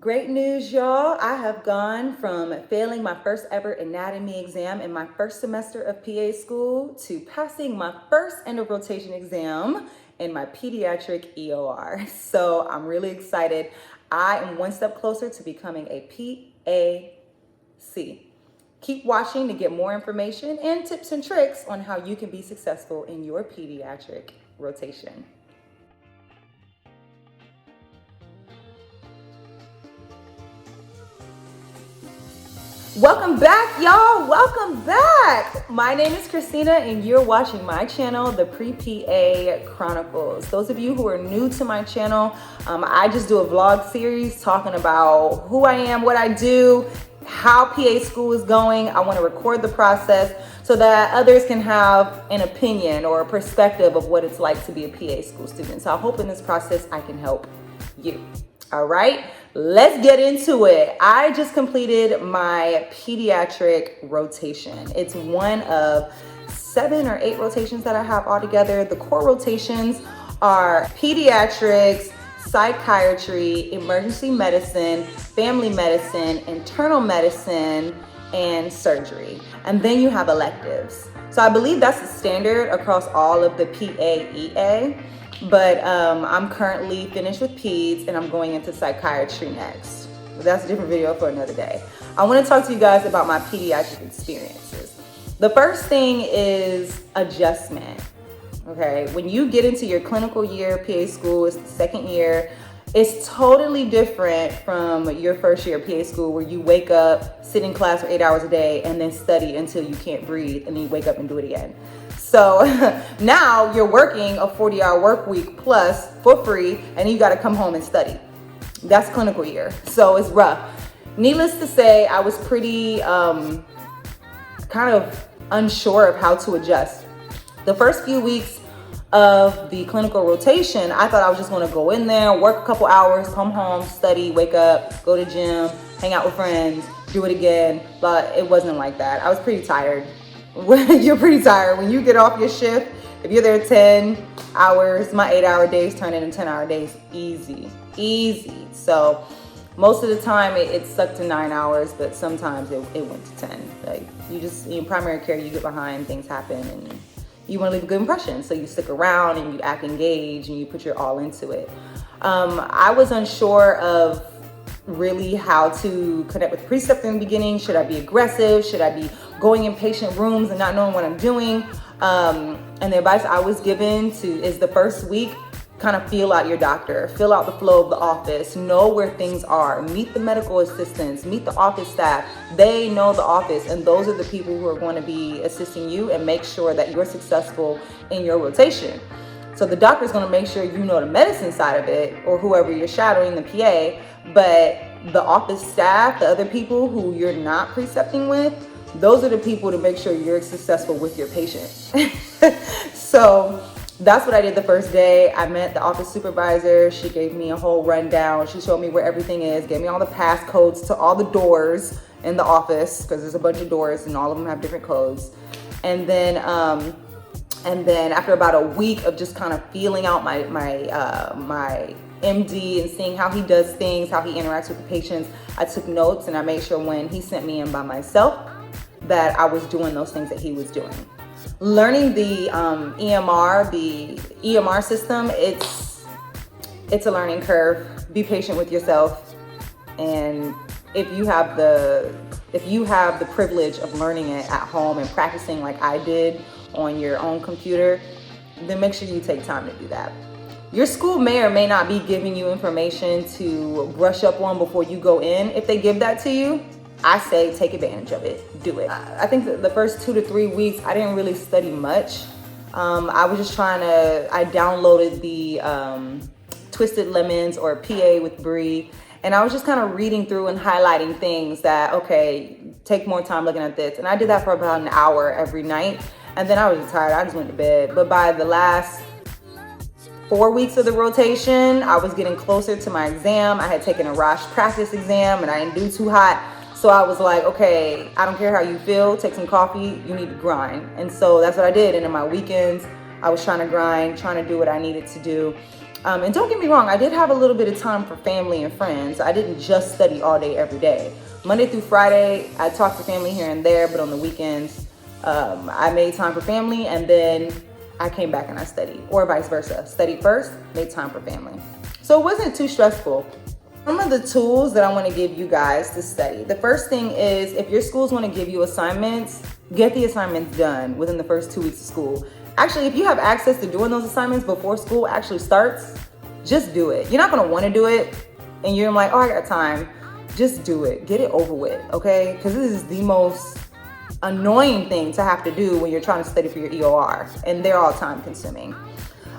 Great news, y'all. I have gone from failing my first ever anatomy exam in my first semester of PA school to passing my first end of rotation exam in my pediatric EOR. So I'm really excited. I am one step closer to becoming a PAC. Keep watching to get more information and tips and tricks on how you can be successful in your pediatric rotation. Welcome back, y'all. Welcome back. My name is Christina and you're watching my channel, the Pre-PA Chronicles. Those of you who are new to my channel, I just do a vlog series talking about who I am, what I do, how PA school is going. I want to record the process so that others can have an opinion or a perspective of what it's like to be a PA school student. So I hope in this process I can help you. All right, let's get into it. I just completed my pediatric rotation. It's one of 7 or 8 rotations that I have altogether. The core rotations are pediatrics, psychiatry, emergency medicine, family medicine, internal medicine, and surgery. And then you have electives. So I believe that's the standard across all of the PAEA. But I'm currently finished with Peds and I'm going into psychiatry next. But that's a different video for another day. I want to talk to you guys about my pediatric experiences. The first thing is adjustment. Okay, when you get into your clinical year, PA school, it's the second year. It's totally different from your first year of PA school where you wake up, sit in class for 8 hours a day, and then study until you can't breathe, and then you wake up and do it again. So now you're working a 40-hour work week plus for free, and you got to come home and study. That's clinical year. So it's rough. Needless to say, I was pretty kind of unsure of how to adjust. The first few weeks of the clinical rotation, I thought I was just going to go in there, work a couple hours, come home, study, wake up, go to gym, hang out with friends, do it again. But it wasn't like that. I was pretty tired. You're pretty tired when you get off your shift. If you're there 10 hours, my 8-hour days turn into 10-hour days easy. So most of the time it stuck to 9 hours, but sometimes it went to 10. Like you just, in primary care, you get behind, things happen, and you want to leave a good impression. So you stick around and you act engaged and you put your all into it. I was unsure of really how to connect with preceptor in the beginning. Should I be aggressive? Should I be going in patient rooms and not knowing what I'm doing? And the advice I was given is the first week, kind of feel out your doctor, feel out the flow of the office, know where things are, meet the medical assistants, meet the office staff. They know the office, and those are the people who are going to be assisting you and make sure that you're successful in your rotation. So the doctor is going to make sure you know the medicine side of it, or whoever you're shadowing, the PA, but the office staff, the other people who you're not precepting with, those are the people to make sure you're successful with your patient. So that's what I did the first day. I met the office supervisor. She gave me a whole rundown. She showed me where everything is, gave me all the passcodes to all the doors in the office, because there's a bunch of doors and all of them have different codes. And then after about a week of just kind of feeling out my MD and seeing how he does things, how he interacts with the patients, I took notes and I made sure when he sent me in by myself that I was doing those things that he was doing. Learning the EMR system, it's a learning curve. Be patient with yourself, and if you have the privilege of learning it at home and practicing like I did on your own computer, then make sure you take time to do that. Your school may or may not be giving you information to brush up on before you go in. If they give that to you, I say take advantage of it, do it. I think that the first 2 to 3 weeks, I didn't really study much. I was just I downloaded the Twisted Lemons or PA with Bree, and I was just kind of reading through and highlighting things that, okay, take more time looking at this. And I did that for about an hour every night, and then I was tired, I just went to bed. But by the last 4 weeks of the rotation, I was getting closer to my exam. I had taken a Roche practice exam and I didn't do too hot. So I was like, okay, I don't care how you feel, take some coffee, you need to grind. And so that's what I did. And in my weekends, I was trying to grind, trying to do what I needed to do. And don't get me wrong, I did have a little bit of time for family and friends. I didn't just study all day, every day. Monday through Friday, I talked to family here and there, but on the weekends, I made time for family, and then I came back and I studied, or vice versa. Studied first, made time for family. So it wasn't too stressful. Some of the tools that I want to give you guys to study. The first thing is, if your schools want to give you assignments, get the assignments done within the first 2 weeks of school. Actually, if you have access to doing those assignments before school actually starts, just do it. You're not going to want to do it and you're like, oh, I got time. Just do it. Get it over with, okay? Because this is the most annoying thing to have to do when you're trying to study for your EOR, and they're all time consuming.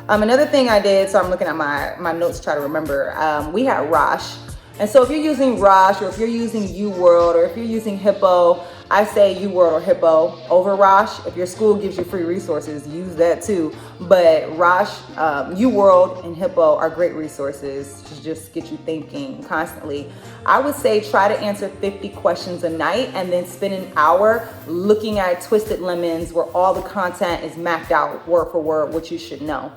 Another thing I did, so I'm looking at my notes to try to remember, we had Rosh. And so if you're using Rosh, or if you're using UWorld, or if you're using Hippo, I say UWorld or Hippo over Rosh. If your school gives you free resources, use that too. But Rosh, UWorld, and Hippo are great resources to just get you thinking constantly. I would say try to answer 50 questions a night, and then spend an hour looking at Twisted Lemons, where all the content is mapped out word for word, what you should know.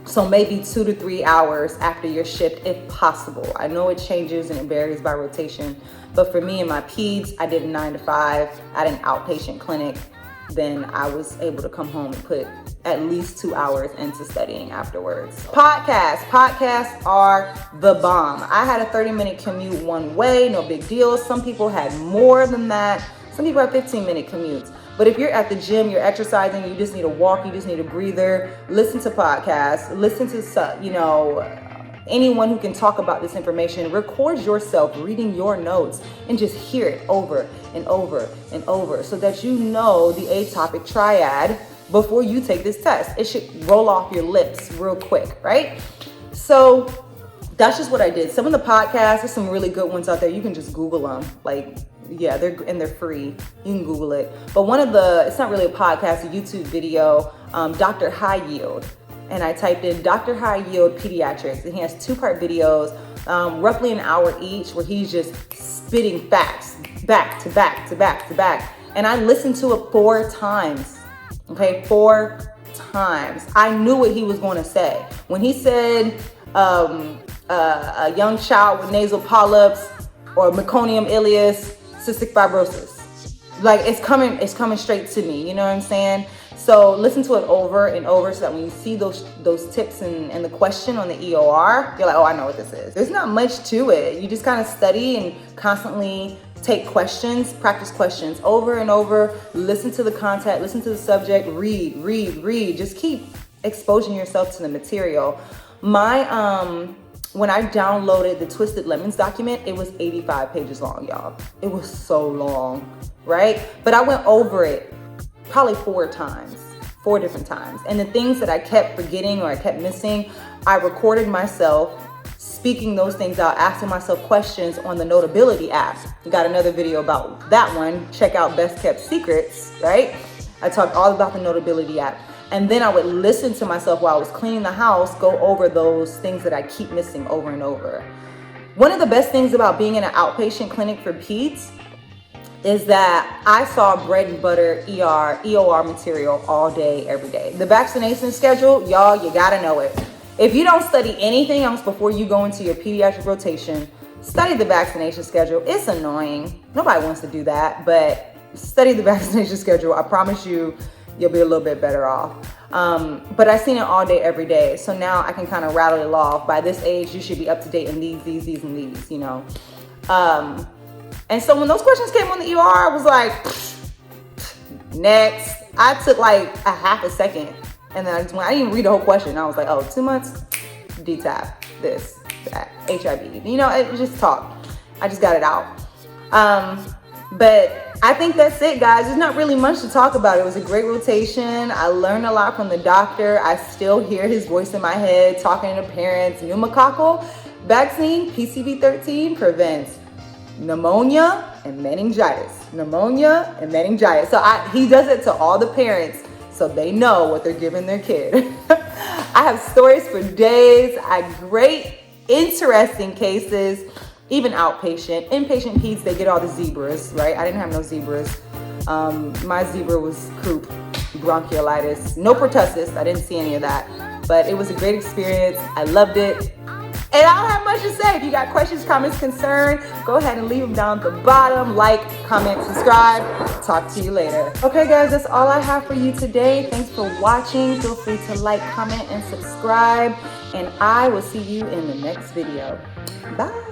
So maybe 2 to 3 hours after your shift, if possible. I know it changes and it varies by rotation, but for me and my peds, I did a 9 to 5 at an outpatient clinic. Then I was able to come home and put at least 2 hours into studying afterwards. Podcasts are the bomb. I had a 30-minute commute one way, no big deal. Some people had more than that. Some people have 15-minute commutes. But if you're at the gym, you're exercising, you just need a walk, you just need a breather, listen to podcasts, listen to, anyone who can talk about this information. Record yourself reading your notes and just hear it over and over and over, so that you know the atopic triad before you take this test. It should roll off your lips real quick, right? So that's just what I did. Some of the podcasts, there's some really good ones out there. You can just Google them. They're free. You can Google it. But it's not really a podcast, a YouTube video, Dr. High Yield. And I typed in Dr. High Yield Pediatrics. And he has 2-part videos, roughly an hour each, where he's just spitting facts back to back to back to back. And I listened to it 4 times. Okay, 4 times. I knew what he was going to say. When he said a young child with nasal polyps or meconium ileus, cystic fibrosis, it's coming straight to me. You know what I'm saying? So listen to it over and over, so that when you see those tips and the question on the EOR, you're like, oh, I know what this is. There's not much to it. You just kind of study and constantly take questions, practice questions over and over, listen to the content, listen to the subject, read. Just keep exposing yourself to the material. When I downloaded the Twisted Lemons document, it was 85 pages long, y'all. It was so long, right? But I went over it probably 4 different times. And the things that I kept forgetting or I kept missing, I recorded myself speaking those things out, asking myself questions on the Notability app. Got another video about that one. Check out Best Kept Secrets, right? I talked all about the Notability app. And then I would listen to myself while I was cleaning the house, go over those things that I keep missing over and over. One of the best things about being in an outpatient clinic for peds is that I saw bread and butter EOR material all day, every day. The vaccination schedule, y'all, you gotta know it. If you don't study anything else before you go into your pediatric rotation, study the vaccination schedule. It's annoying. Nobody wants to do that, but study the vaccination schedule. I promise you, you'll be a little bit better off. But I've seen it all day, every day. So now I can kind of rattle it off. By this age, you should be up to date in these, and these, you know. And so when those questions came on the ER, I was like, next. I took like a half a second. And then I didn't even read the whole question. I was like, oh, 2 months, DTaP, this, that, HIV. You know, it just talk. I just got it out. But I think that's it, guys. There's not really much to talk about. It was a great rotation. I learned a lot from the doctor. I still hear his voice in my head talking to parents. Pneumococcal vaccine, PCV13, prevents pneumonia and meningitis. Pneumonia and meningitis. So he does it to all the parents, so they know what they're giving their kid. I have stories for days. I have great, interesting cases. Even outpatient. Inpatient peds, they get all the zebras, right? I didn't have no zebras. My zebra was croup, bronchiolitis, no pertussis. I didn't see any of that. but it was a great experience. I loved it. And I don't have much to say. If you got questions, comments, concerns, go ahead and leave them down at the bottom. Like, comment, subscribe. Talk to you later. Okay, guys, that's all I have for you today. Thanks for watching. Feel free to like, comment, and subscribe. And I will see you in the next video. Bye.